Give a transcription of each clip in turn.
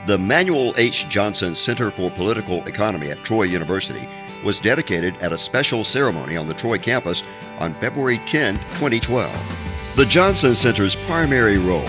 The Manuel H. Johnson Center for Political Economy at Troy University was dedicated at a special ceremony on the Troy campus on February 10, 2012. The Johnson Center's primary role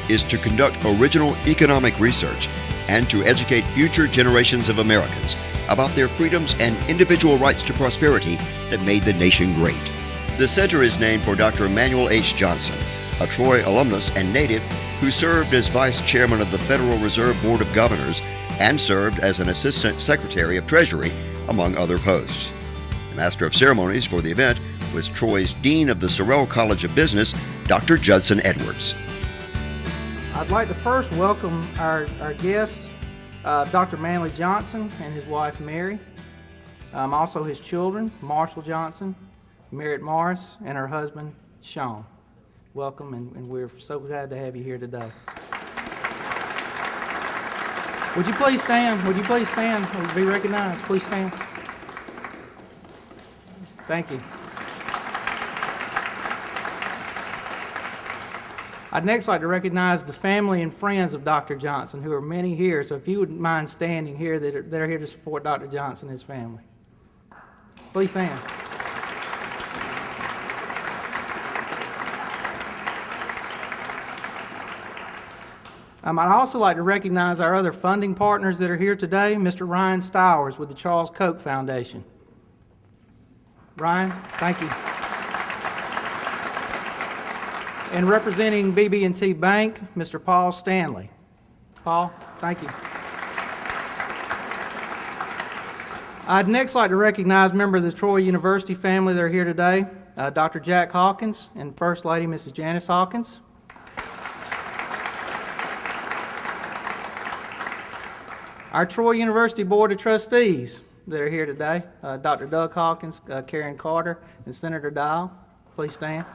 is to conduct original economic research and to educate future generations of Americans about their freedoms and individual rights to prosperity that made the nation great. The center is named for Dr. Manuel H. Johnson, a Troy alumnus and native who served as Vice Chairman of the Federal Reserve Board of Governors and served as an Assistant Secretary of Treasury, among other posts. The Master of Ceremonies for the event was Troy's Dean of the Sorrell College of Business, Dr. Judson Edwards. I'd like to first welcome our guests, Dr. Manuel Johnson and his wife Mary, also his children, Marshall Johnson, Merritt Morris, and her husband, Sean. Welcome, and we're so glad to have you here today. Would you please stand? Would you please stand? Would you be recognized? Please stand. Thank you. I'd next like to recognize the family and friends of Dr. Johnson, who are many here, so if you wouldn't mind standing here, they're here to support Dr. Johnson and his family. Please stand. I'd also like to recognize our other funding partners that are here today, Mr. Ryan Stowers with the Charles Koch Foundation. Ryan, thank you. And representing BB&T Bank, Mr. Paul Stanley. Paul, thank you. I'd next like to recognize members of the Troy University family that are here today, Dr. Jack Hawkins and First Lady Mrs. Janice Hawkins. Our Troy University Board of Trustees that are here today, Dr. Doug Hawkins, Karen Carter, and Senator Dial. Please stand.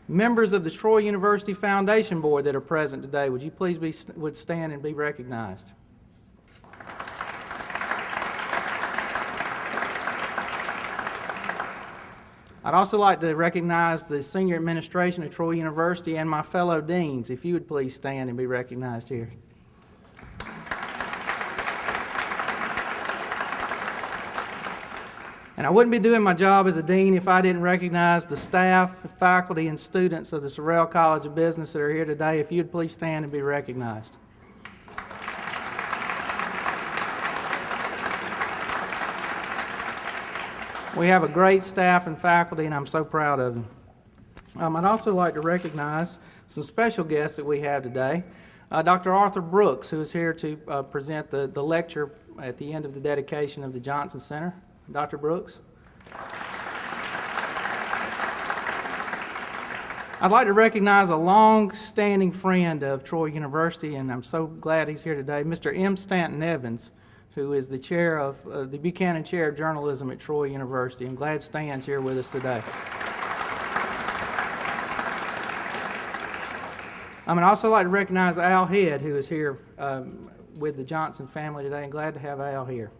Members of the Troy University Foundation Board that are present today, would you please would stand and be recognized? I'd also like to recognize the senior administration of Troy University and my fellow deans, if you would please stand and be recognized here. And I wouldn't be doing my job as a dean if I didn't recognize the staff, faculty, and students of the Sorrell College of Business that are here today. If you'd please stand and be recognized. We have a great staff and faculty, and I'm so proud of them. I'd also like to recognize some special guests that we have today. Dr. Arthur Brooks, who is here to present the lecture at the end of the dedication of the Johnson Center. Dr. Brooks. I'd like to recognize a long-standing friend of Troy University, and I'm so glad he's here today, Mr. M. Stanton Evans, who is the chair of the Buchanan Chair of Journalism at Troy University. I'm glad Stan's here with us today. I'd also like to recognize Al Head, who is here with the Johnson family today, and glad to have Al here.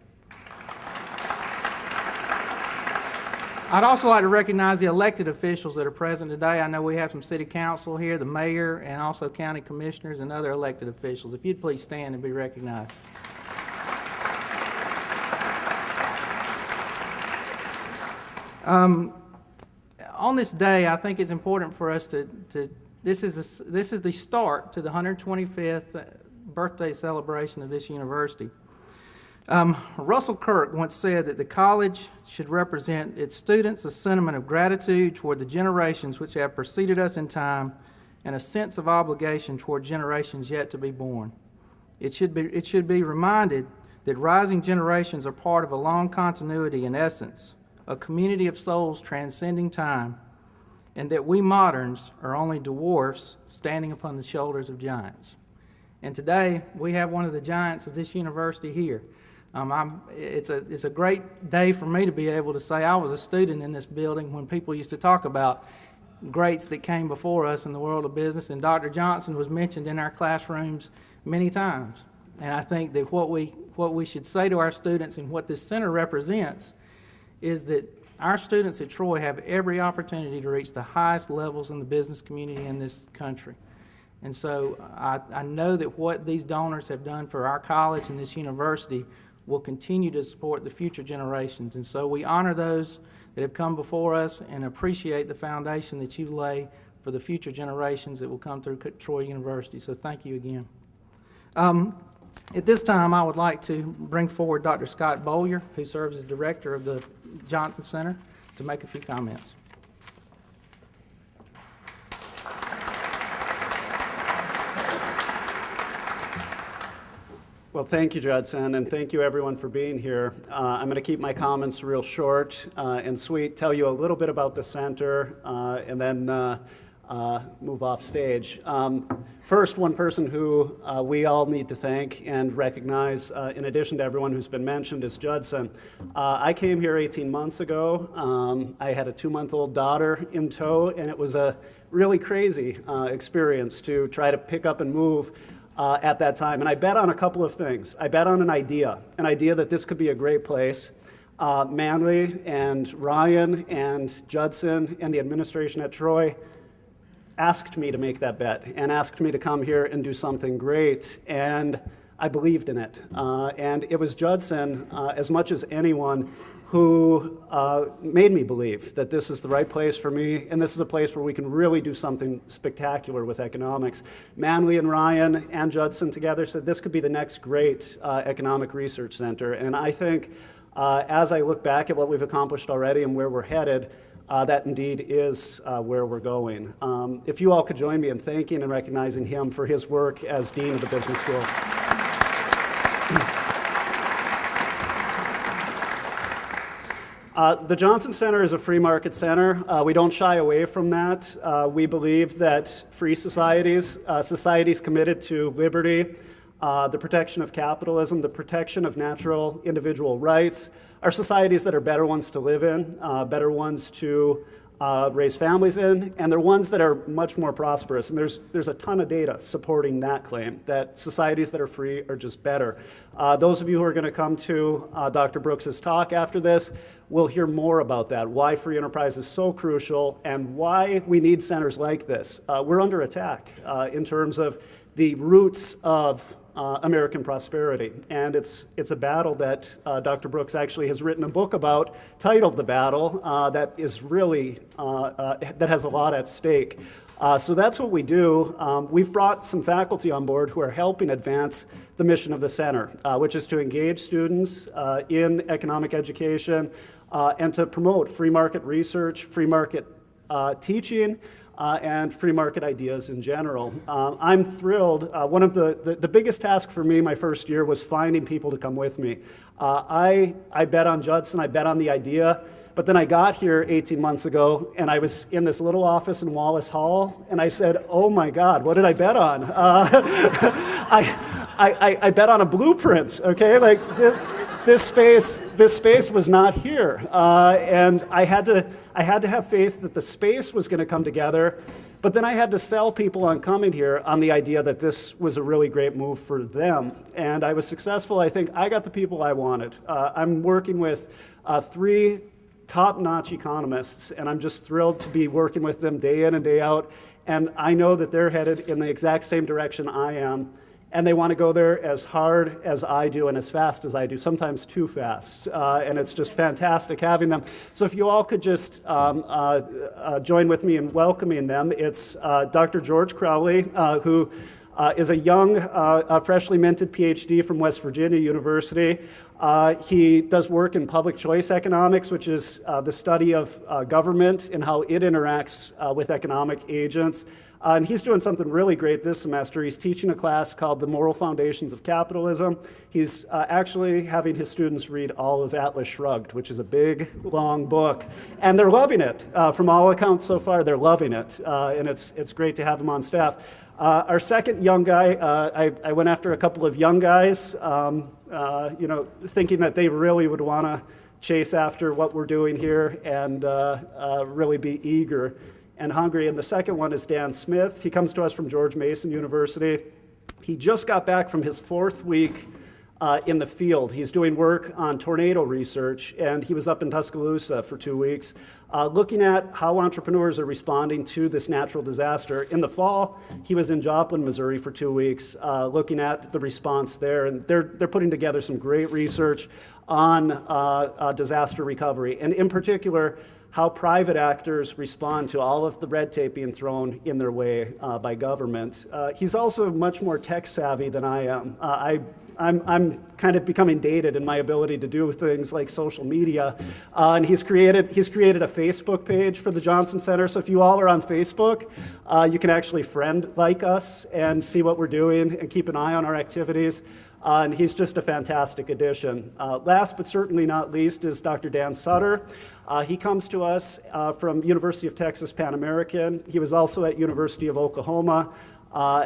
I'd also like to recognize the elected officials that are present today. I know we have some city council here, the mayor, and also county commissioners and other elected officials. If you'd please stand and be recognized. On this day, I think it's important for us this is the start to the 125th birthday celebration of this university. Russell Kirk once said that the college should represent its students a sentiment of gratitude toward the generations which have preceded us in time and a sense of obligation toward generations yet to be born. It should be reminded that rising generations are part of a long continuity in essence, a community of souls transcending time, and that we moderns are only dwarfs standing upon the shoulders of giants. And today, we have one of the giants of this university here. It's a great day for me to be able to say I was a student in this building when people used to talk about greats that came before us in the world of business, and Dr. Johnson was mentioned in our classrooms many times. And I think that what we should say to our students and what this center represents is that our students at Troy have every opportunity to reach the highest levels in the business community in this country. And so I know that what these donors have done for our college and this university will continue to support the future generations. And so we honor those that have come before us and appreciate the foundation that you lay for the future generations that will come through Troy University. So thank you again. At this time, I would like to bring forward Dr. Scott Bowyer, who serves as director of the Johnson Center, to make a few comments. Well, thank you, Judson, and thank you, everyone, for being here. I'm going to keep my comments real short and sweet, tell you a little bit about the center, and then move off stage. First, one person who we all need to thank and recognize, in addition to everyone who's been mentioned, is Judson. I came here 18 months ago. I had a 2-month-old daughter in tow, and it was a really crazy experience to try to pick up and move at that time. And I bet on a couple of things. I bet on an idea that this could be a great place. Manuel and Ryan and Judson and the administration at Troy asked me to make that bet and asked me to come here and do something great. And I believed in it. And it was Judson, as much as anyone, who made me believe that this is the right place for me, and this is a place where we can really do something spectacular with economics. Manley and Ryan and Judson together said this could be the next great economic research center. And I think as I look back at what we've accomplished already and where we're headed, that indeed is where we're going. If you all could join me in thanking and recognizing him for his work as Dean of the Business School. The Johnson Center is a free market center. We don't shy away from that. We believe that free societies, societies committed to liberty, the protection of capitalism, the protection of natural individual rights, are societies that are better ones to live in, better ones to raise families in, and they're ones that are much more prosperous. And there's a ton of data supporting that claim, that societies that are free are just better. Those of you who are going to come to Dr. Brooks's talk after this will hear more about that, why free enterprise is so crucial and why we need centers like this. We're under attack in terms of the roots of American prosperity. And it's a battle that Dr. Brooks actually has written a book about, titled The Battle, that is really, that has a lot at stake. So that's what we do. We've brought some faculty on board who are helping advance the mission of the center, which is to engage students in economic education and to promote free market research, free market teaching, and free market ideas in general. I'm thrilled. One of the biggest task for me my first year was finding people to come with me. I bet on Judson, I bet on the idea, but then I got here 18 months ago and I was in this little office in Wallace Hall and I said, oh my God, what did I bet on? I bet on a blueprint, okay? Like this space was not here. And I had to have faith that the space was going to come together, but then I had to sell people on coming here on the idea that this was a really great move for them. And I was successful. I think I got the people I wanted. I'm working with 3 top-notch economists, and I'm just thrilled to be working with them day in and day out. And I know that they're headed in the exact same direction I am. And they want to go there as hard as I do and as fast as I do, sometimes too fast. And it's just fantastic having them. So if you all could just join with me in welcoming them. It's Dr. George Crowley, who is a young, freshly minted PhD from West Virginia University. He does work in public choice economics, which is the study of government and how it interacts with economic agents. And he's doing something really great this semester. He's teaching a class called The Moral Foundations of Capitalism. He's actually having his students read all of Atlas Shrugged, which is a big, long book. And they're loving it. From all accounts so far, they're loving it. And it's great to have him on staff. Our second young guy, I went after a couple of young guys, thinking that they really would want to chase after what we're doing here and really be eager and hungry. And the second one is Dan Smith. He comes to us from George Mason University. He just got back from his 4th week in the field. He's doing work on tornado research, and he was up in Tuscaloosa for 2 weeks, looking at how entrepreneurs are responding to this natural disaster. In the fall, he was in Joplin, Missouri for 2 weeks, looking at the response there, and they're putting together some great research on disaster recovery, and in particular, how private actors respond to all of the red tape being thrown in their way by government. He's also much more tech savvy than I am. I'm kind of becoming dated in my ability to do things like social media, and he's created a Facebook page for the Johnson Center. So if you all are on Facebook, you can actually like us and see what we're doing and keep an eye on our activities. And he's just a fantastic addition. Last but certainly not least is Dr. Dan Sutter. He comes to us from University of Texas Pan American. He was also at University of Oklahoma,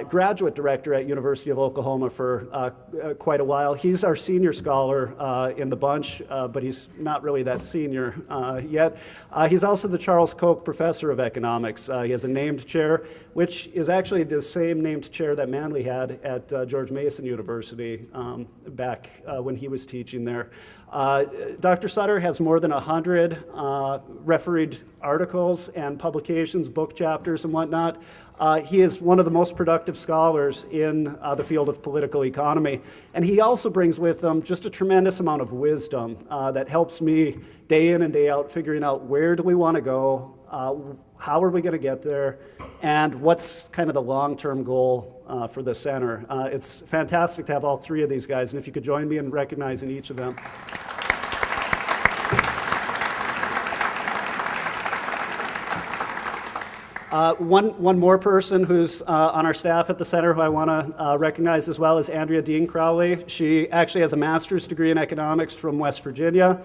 graduate director at University of Oklahoma for quite a while. He's our senior scholar in the bunch, but he's not really that senior yet. He's also the Charles Koch Professor of Economics. He has a named chair, which is actually the same named chair that Manley had at George Mason University back when he was teaching there. Dr. Sutter has more than 100 refereed articles and publications, book chapters and whatnot. He is one of the most productive scholars in the field of political economy. And he also brings with him just a tremendous amount of wisdom that helps me day in and day out figuring out where do we want to go, how are we going to get there, and what's kind of the long-term goal for the center. It's fantastic to have all three of these guys, and if you could join me in recognizing each of them. One more person who's on our staff at the center who I want to recognize as well is Andrea Dean Crowley. She actually has a master's degree in economics from West Virginia.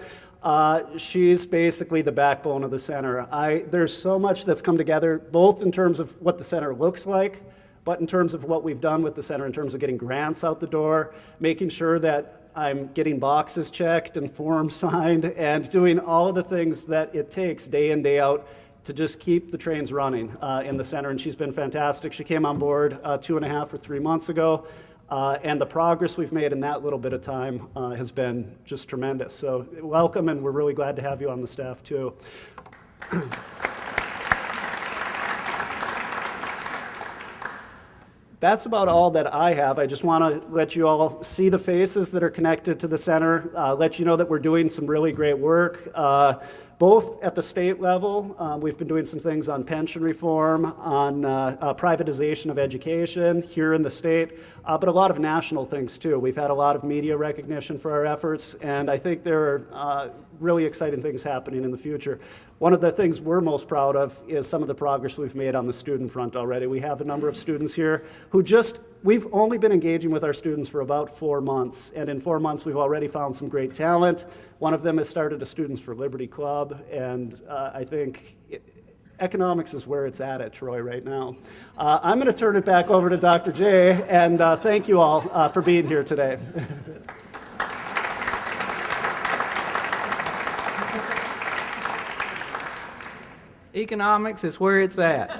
She's basically the backbone of the center. There's so much that's come together, both in terms of what the center looks like, but in terms of what we've done with the center, in terms of getting grants out the door, making sure that I'm getting boxes checked and forms signed, and doing all of the things that it takes day in, day out to just keep the trains running in the center, and she's been fantastic. She came on board 2.5 or 3 months ago, and the progress we've made in that little bit of time has been just tremendous. So welcome, and we're really glad to have you on the staff too. That's about all that I have. I just want to let you all see the faces that are connected to the center, let you know that we're doing some really great work, both at the state level. We've been doing some things on pension reform, on privatization of education here in the state, but a lot of national things too. We've had a lot of media recognition for our efforts, and I think there are really exciting things happening in the future. One of the things we're most proud of is some of the progress we've made on the student front already. We have a number of students here who we've only been engaging with our students for about 4 months, and in 4 months we've already found some great talent. One of them has started a Students for Liberty Club, and I think economics is where it's at Troy right now. I'm going to turn it back over to Dr. J, and thank you all for being here today. Economics is where it's at.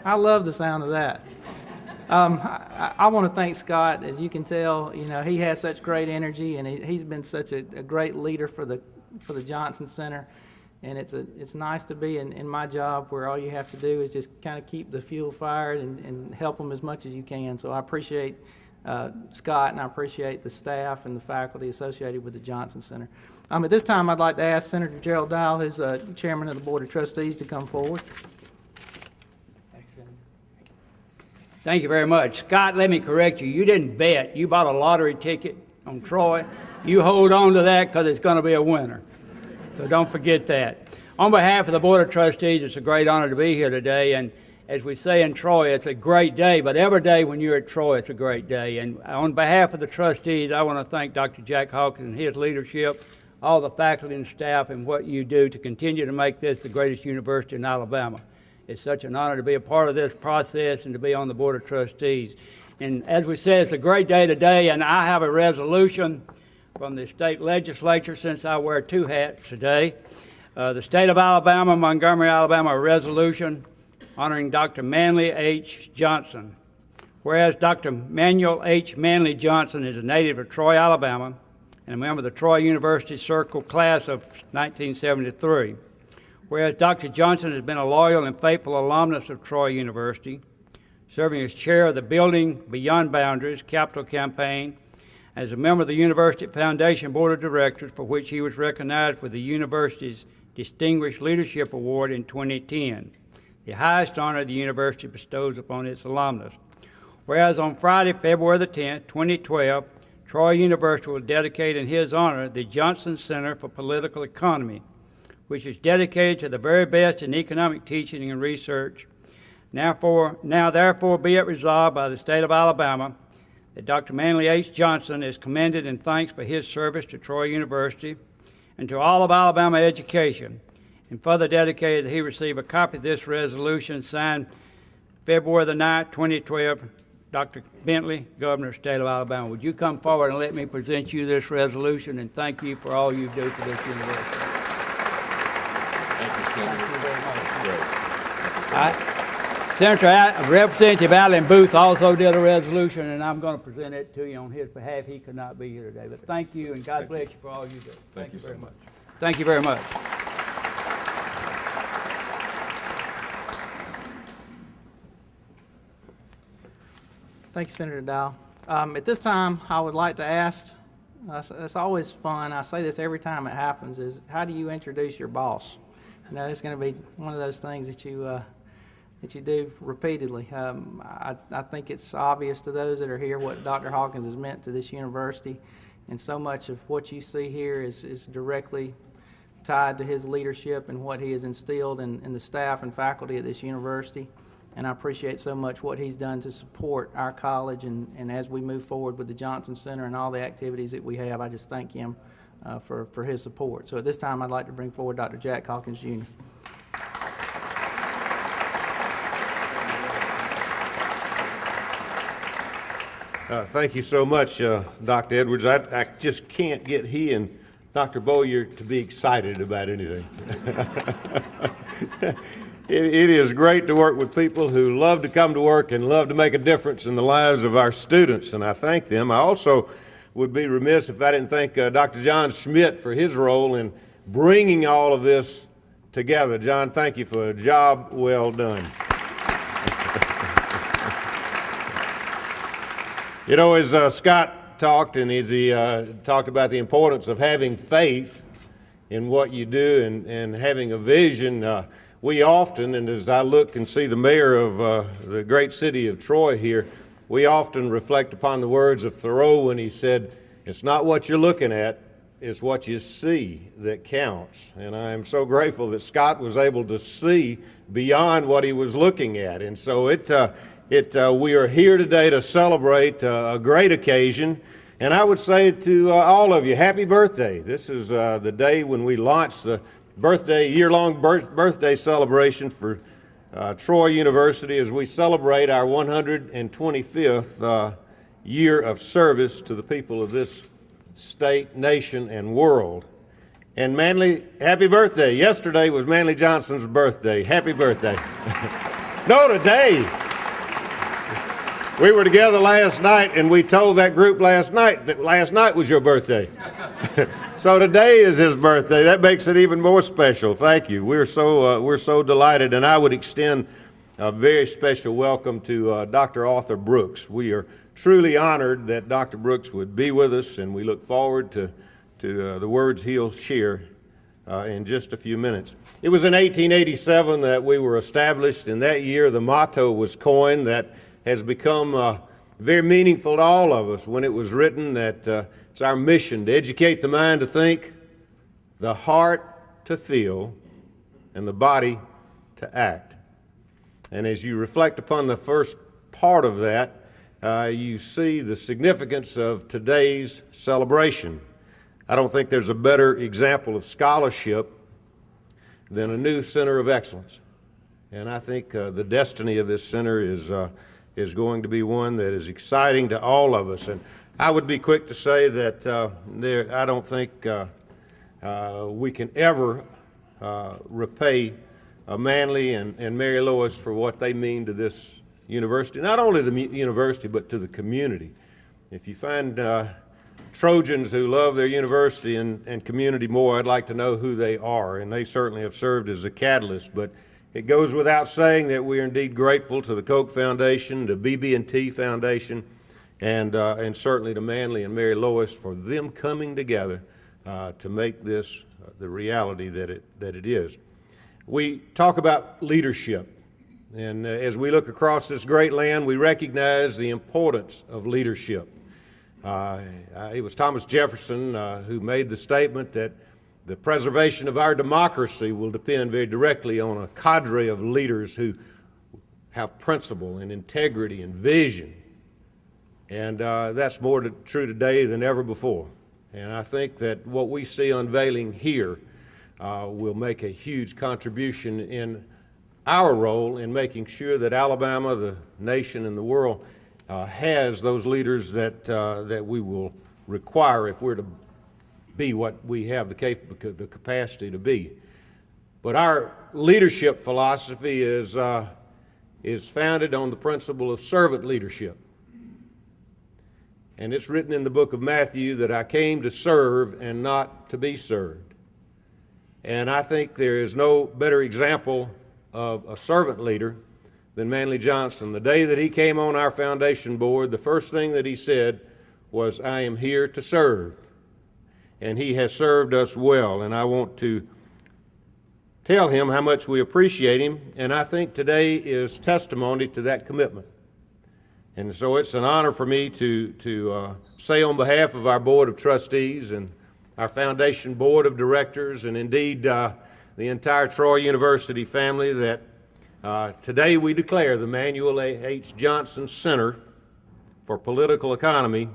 I love the sound of that. I want to thank Scott. As you can tell, you know, he has such great energy, and he's been such a great leader for the Johnson Center. And it's nice to be in my job where all you have to do is just kind of keep the fuel fired and help them as much as you can. So I appreciate Scott, and I appreciate the staff and the faculty associated with the Johnson Center. At this time, I'd like to ask Senator Gerald Dowell, who's chairman of the Board of Trustees, to come forward. Thank you very much. Scott, let me correct you. You didn't bet. You bought a lottery ticket on Troy. You hold on to that because it's going to be a winner. So don't forget that. On behalf of the Board of Trustees, it's a great honor to be here today. And as we say in Troy, it's a great day. But every day when you're at Troy, it's a great day. And on behalf of the trustees, I want to thank Dr. Jack Hawkins and his leadership, all the faculty and staff, and what you do to continue to make this the greatest university in Alabama. It's such an honor to be a part of this process and to be on the Board of Trustees. And as we said, it's a great day today, and I have a resolution from the state legislature, since I wear 2 hats today. The state of Alabama, Montgomery, Alabama, a resolution honoring Dr. Manuel H. Johnson, Whereas Dr. Manuel H. Manley Johnson is a native of Troy, Alabama, and a member of the Troy University Circle class of 1973. Whereas Dr. Johnson has been a loyal and faithful alumnus of Troy University, serving as chair of the Building Beyond Boundaries Capital Campaign, as a member of the University Foundation Board of Directors, for which he was recognized with the university's Distinguished Leadership Award in 2010, the highest honor the university bestows upon its alumnus. Whereas on Friday, February the 10th, 2012, Troy University will dedicate in his honor the Johnson Center for Political Economy, which is dedicated to the very best in economic teaching and research. Now therefore be it resolved by the state of Alabama that Dr. Manley H. Johnson is commended and thanks for his service to Troy University and to all of Alabama education, and further dedicated that he receive a copy of this resolution signed February the 9th, 2012, Dr. Bentley, Governor of the State of Alabama. Would you come forward and let me present you this resolution and thank you for all you do for this university? Thank you, Senator. Thank you very much. Representative Allen Booth also did a resolution, and I'm going to present it to you on his behalf. He could not be here today, but thank you, and God bless you for all you do. Thank you very much. Thank you very much. Thank you, Senator Dow. At this time, I would like to ask, it's always fun, I say this every time it happens, is how do you introduce your boss? You know, it's going to be one of those things that you do repeatedly. I think it's obvious to those that are here what Dr. Hawkins has meant to this university, and so much of what you see here is directly tied to his leadership and what he has instilled in the staff and faculty at this university. And I appreciate so much what he's done to support our college, and as we move forward with the Johnson Center and all the activities that we have, I just thank him for his support. So at this time, I'd like to bring forward Dr. Jack Hawkins, Jr. Thank you so much, Dr. Edwards. I just can't get he and Dr. Bowyer to be excited about anything. It is great to work with people who love to come to work and love to make a difference in the lives of our students, and I thank them. I also would be remiss if I didn't thank Dr. John Schmidt for his role in bringing all of this together. John, thank you for a job well done. You know, as Scott talked, and as he talked about the importance of having faith in what you do and having a vision, we often, and as I look and see the mayor of the great city of Troy here, we often reflect upon the words of Thoreau when he said, "It's not what you're looking at, it's what you see that counts." And I am so grateful that Scott was able to see beyond what he was looking at. And so we are here today to celebrate a great occasion. And I would say to all of you, happy birthday. This is the day when we launched the year-long birthday celebration for Troy University as we celebrate our 125th year of service to the people of this state, nation, and world. And Manley, happy birthday. Yesterday was Manley Johnson's birthday. Happy birthday. No, today. We were together last night, and we told that group last night that last night was your birthday. So today is his birthday. That makes it even more special. Thank you. We're so delighted, and I would extend a very special welcome to Dr. Arthur Brooks. We are truly honored that Dr. Brooks would be with us, and we look forward to the words he'll share in just a few minutes. It was in 1887 that we were established, and that year the motto was coined that has become very meaningful to all of us when it was written that it's our mission to educate the mind to think, the heart to feel, and the body to act. And as you reflect upon the first part of that, you see the significance of today's celebration. I don't think there's a better example of scholarship than a new center of excellence. And I think the destiny of this center is going to be one that is exciting to all of us. And I would be quick to say that I don't think we can ever repay Manley and Mary Lois for what they mean to this university, not only the university, but to the community. If you find Trojans who love their university and community more, I'd like to know who they are, and they certainly have served as a catalyst. But it goes without saying that we are indeed grateful to the Koch Foundation, the BB&T Foundation, and certainly to Manly and Mary Lois for them coming together to make this the reality that it is. We talk about leadership, and as we look across this great land, we recognize the importance of leadership. It was Thomas Jefferson who made the statement that the preservation of our democracy will depend very directly on a cadre of leaders who have principle and integrity and vision. And that's more true today than ever before. And I think that what we see unveiling here will make a huge contribution in our role in making sure that Alabama, the nation, and the world has those leaders that we will require if we're to be what we have the capacity to be. But our leadership philosophy is founded on the principle of servant leadership. And it's written in the book of Matthew that I came to serve and not to be served. And I think there is no better example of a servant leader than Manly Johnson. The day that he came on our foundation board, the first thing that he said was, "I am here to serve." And he has served us well, and I want to tell him how much we appreciate him, and I think today is testimony to that commitment. And so it's an honor for me to say on behalf of our Board of Trustees and our Foundation Board of Directors, and indeed the entire Troy University family, that today we declare the Manuel H. Johnson Center for Political Economy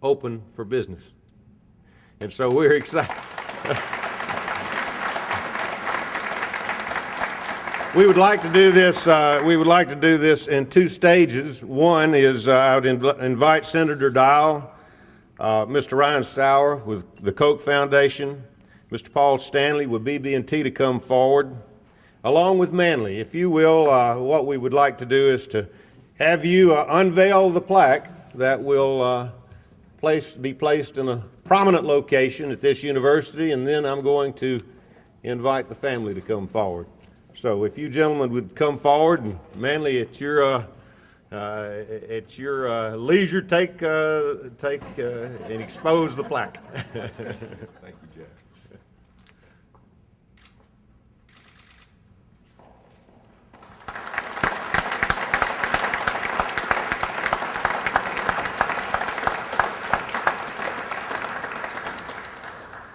open for business. And so we're excited. We would like to do this. We would like to do this in two stages. One is I would invite Senator Dial, Mr. Ryan Stour with the Koch Foundation, Mr. Paul Stanley with BB&T to come forward, along with Manly. If you will, what we would like to do is to have you unveil the plaque that will be placed in a prominent location at this university, and then I'm going to invite the family to come forward. So if you gentlemen would come forward, and Manly, at your leisure, take and expose the plaque. Thank you, Jeff.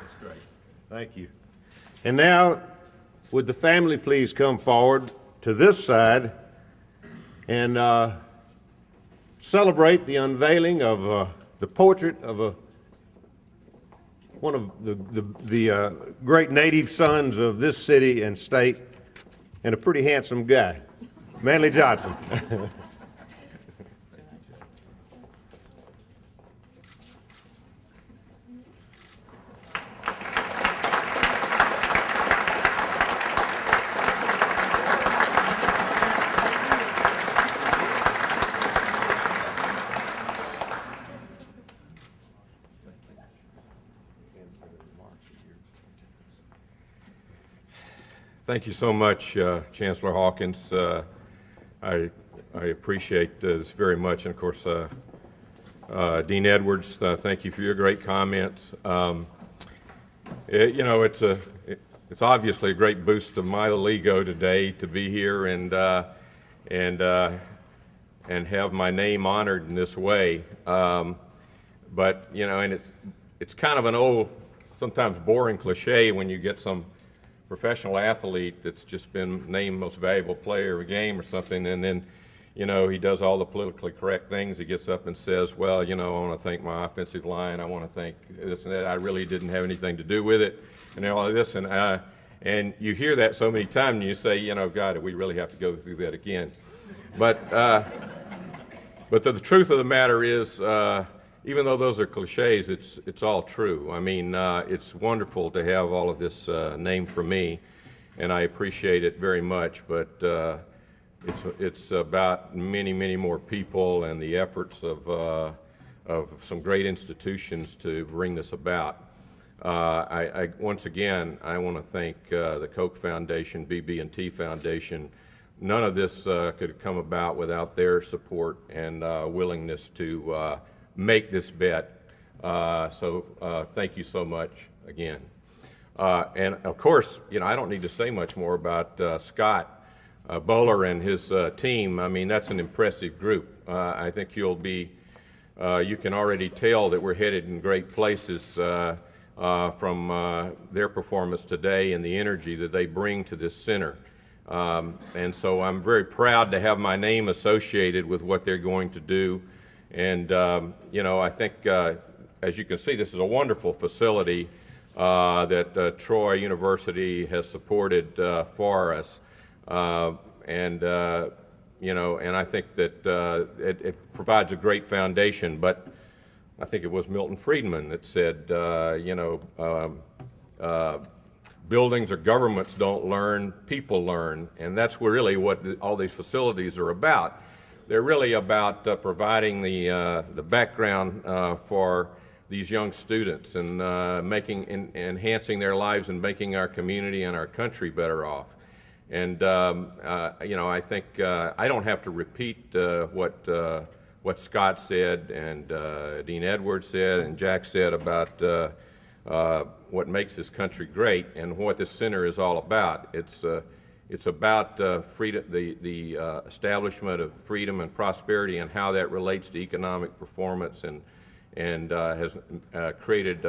That's great. Thank you. And now, would the family please come forward to this side and celebrate the unveiling of the portrait of one of the great native sons of this city and state, and a pretty handsome guy, Manly Johnson. Thank you so much, Chancellor Hawkins. I appreciate this very much, and of course, Dean Edwards, thank you for your great comments. It's obviously a great boost of my little ego today to be here and have my name honored in this way. But and it's kind of an old, sometimes boring cliche when you get some professional athlete that's just been named most valuable player of a game or something, and then he does all the politically correct things. He gets up and says, well, I want to thank my offensive line, I want to thank this and that, I really didn't have anything to do with it, and all of this, and you hear that so many times and you say, God, we really have to go through that again. But the truth of the matter is, even though those are cliches, it's all true. I mean, it's wonderful to have all of this named for me, and I appreciate it very much. But it's about many, many more people and the efforts of some great institutions to bring this about. Once again, I want to thank the Koch Foundation, BB&T Foundation. None of this could have come about without their support and willingness to make this bet. So thank you so much again. And of course, I don't need to say much more about Scott Bowler and his team. I mean, that's an impressive group. I think you can already tell that we're headed in great places from their performance today and the energy that they bring to this center. And so I'm very proud to have my name associated with what they're going to do. And, I think, as you can see, this is a wonderful facility that Troy University has supported for us. And I think that it provides a great foundation. But I think it was Milton Friedman that said, buildings or governments don't learn, people learn. And that's really what all these facilities are about. They're really about providing the background for these young students and enhancing their lives and making our community and our country better off. And I think I don't have to repeat what Scott said and Dean Edwards said and Jack said about what makes this country great and what this center is all about. It's about freedom, the establishment of freedom and prosperity and how that relates to economic performance and has created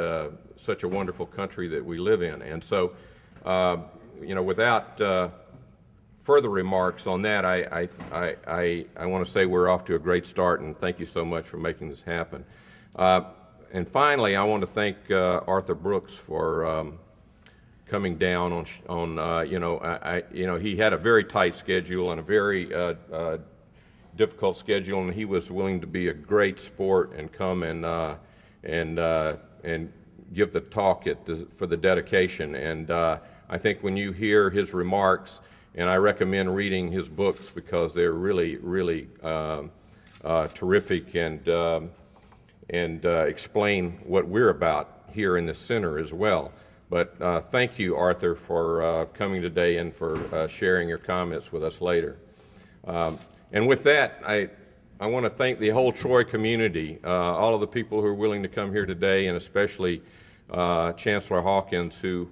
such a wonderful country that we live in. And so, without further remarks on that, I want to say we're off to a great start, and thank you so much for making this happen. And finally, I want to thank Arthur Brooks for coming down on he had a very tight schedule and a very difficult schedule, and he was willing to be a great sport and come and give the talk for the dedication. And I think when you hear his remarks, and I recommend reading his books because they're really, really terrific and explain what we're about here in the center as well. But thank you, Arthur, for coming today and for sharing your comments with us later. And with that, I want to thank the whole Troy community, all of the people who are willing to come here today, and especially Chancellor Hawkins, who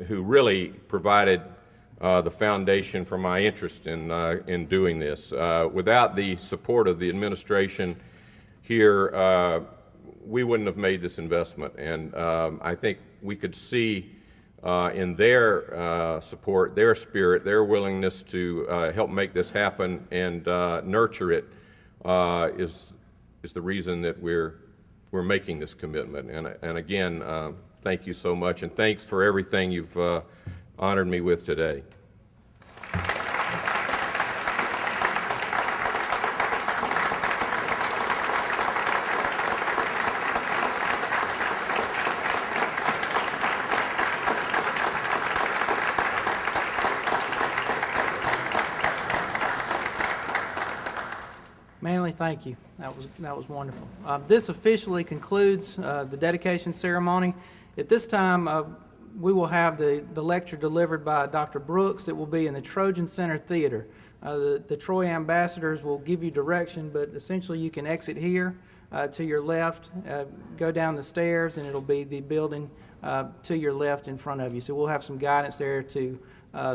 really provided the foundation for my interest in doing this. Without the support of the administration here, we wouldn't have made this investment. And I think we could see in their support, their spirit, their willingness to help make this happen and nurture it is the reason that we're making this commitment. And again, thank you so much, and thanks for everything you've honored me with today. Manley, thank you. That was wonderful. This officially concludes the dedication ceremony. At this time, we will have the lecture delivered by Dr. Brooks. It will be in the Trojan Center Theater. The Troy ambassadors will give you direction, but essentially you can exit here to your left, go down the stairs, and it'll be the building to your left in front of you. So we'll have some guidance there to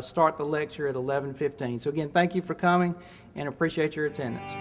start the lecture at 11:15. So again, thank you for coming and appreciate your attendance.